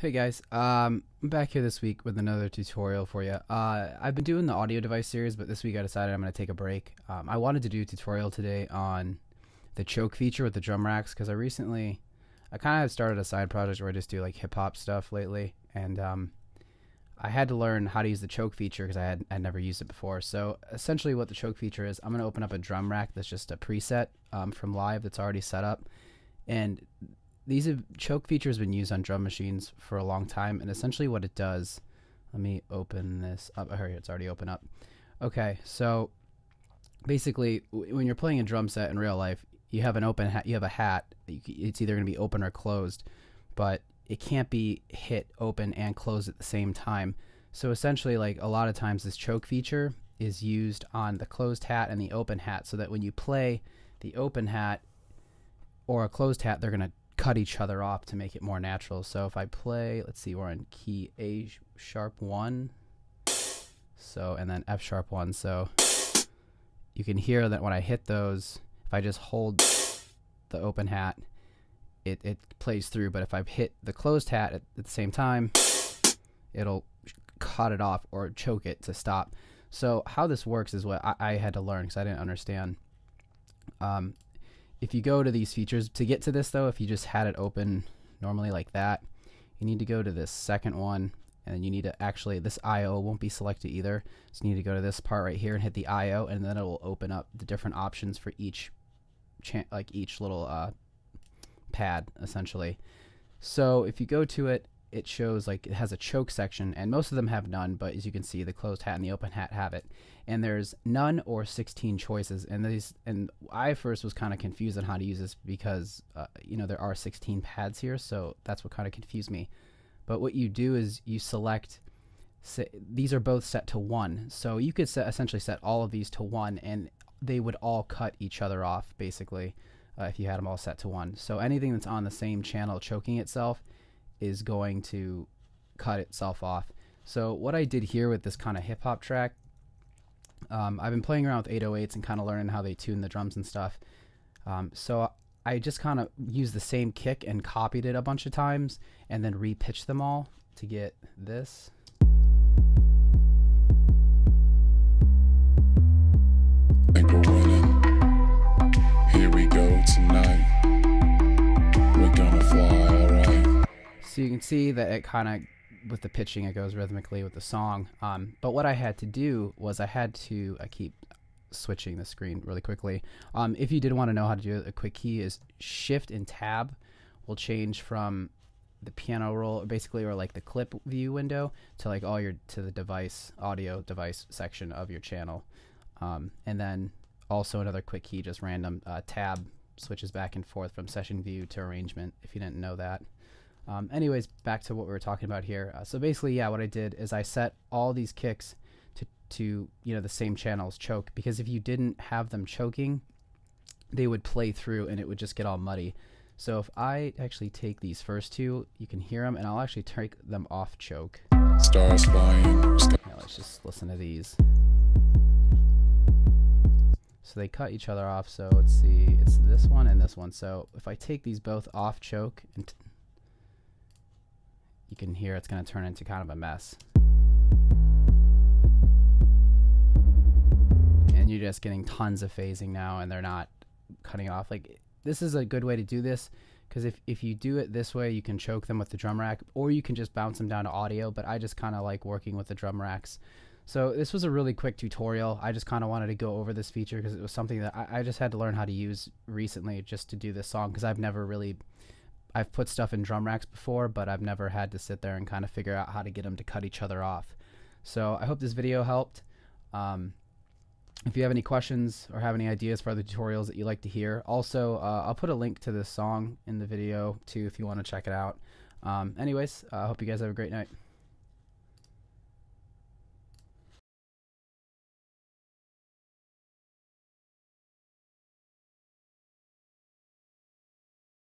Hey guys, I'm back here this week with another tutorial for you. I've been doing the audio device series, but this week I decided I'm going to take a break. I wanted to do a tutorial today on the choke feature with the drum racks because I kind of started a side project where I just do like hip hop stuff lately, and I had to learn how to use the choke feature because I'd never used it before. So essentially what the choke feature is, I'm going to open up a drum rack that's just a preset from Live that's already set up, and choke features been used on drum machines for a long time, and essentially what it does, let me open this up. Oh, here, it's already open up. Okay, so basically when you're playing a drum set in real life, you have an open hat, you have a hat, it's either going to be open or closed, but it can't be hit open and closed at the same time. So essentially, like, a lot of times this choke feature is used on the closed hat and the open hat, so that when you play the open hat or a closed hat, they're going to cut each other off to make it more natural. So if I play, let's see, we're on key A sharp 1, so, and then F sharp 1, so you can hear that when I hit those, if I just hold the open hat, it plays through, but if I hit the closed hat at the same time, it'll cut it off or choke it to stop. So how this works is what I had to learn because I didn't understand. If you go to these features, to get to this though, if you just had it open normally like that, you need to go to this second one, and you need to actually, this IO won't be selected either, so you need to go to this part right here and hit the IO, and then it will open up the different options for each little pad essentially. So if you go to it, it shows like it has a choke section, and most of them have none, but as you can see, the closed hat and the open hat have it, and there's none or 16 choices. And I first was kind of confused on how to use this because you know, there are 16 pads here, so that's what kind of confused me. But what you do is you select, these are both set to 1, so you could essentially set all of these to 1, and they would all cut each other off basically if you had them all set to 1. So anything that's on the same channel choking itself is going to cut itself off. So what I did here with this kind of hip hop track, I've been playing around with 808s and kind of learning how they tune the drums and stuff. So I just kind of used the same kick and copied it a bunch of times and then repitched them all to get this. Think we're winning. Here we go tonight. We're gonna fly, alright. So you can see that it kind of, with the pitching, it goes rhythmically with the song. But what I had to do was I keep switching the screen really quickly. If you did want to know how to do it, a quick key is Shift and Tab will change from the piano roll basically, or like the clip view window, to like to the device, audio device section of your channel. And then also another quick key, just random, Tab switches back and forth from session view to arrangement, if you didn't know that. Anyways, back to what we were talking about here. So basically, yeah, what I did is I set all these kicks to you know, the same channels choke, because if you didn't have them choking, they would play through and it would just get all muddy. So if I actually take these first two, you can hear them, and I'll actually take them off choke. Stars flying. Yeah, let's just listen to these. So they cut each other off. So let's see, it's this one and this one. So if I take these both off choke, and you can hear it's going to turn into kind of a mess. And you're just getting tons of phasing now, and they're not cutting off. Like, this is a good way to do this, because if you do it this way, you can choke them with the drum rack, or you can just bounce them down to audio, but I just kind of like working with the drum racks. So this was a really quick tutorial. I just kind of wanted to go over this feature because it was something that I just had to learn how to use recently just to do this song, because I've put stuff in drum racks before, but I've never had to sit there and kind of figure out how to get them to cut each other off. So I hope this video helped. If you have any questions or have any ideas for other tutorials that you'd like to hear, also I'll put a link to this song in the video too if you want to check it out. Anyways, I hope you guys have a great night.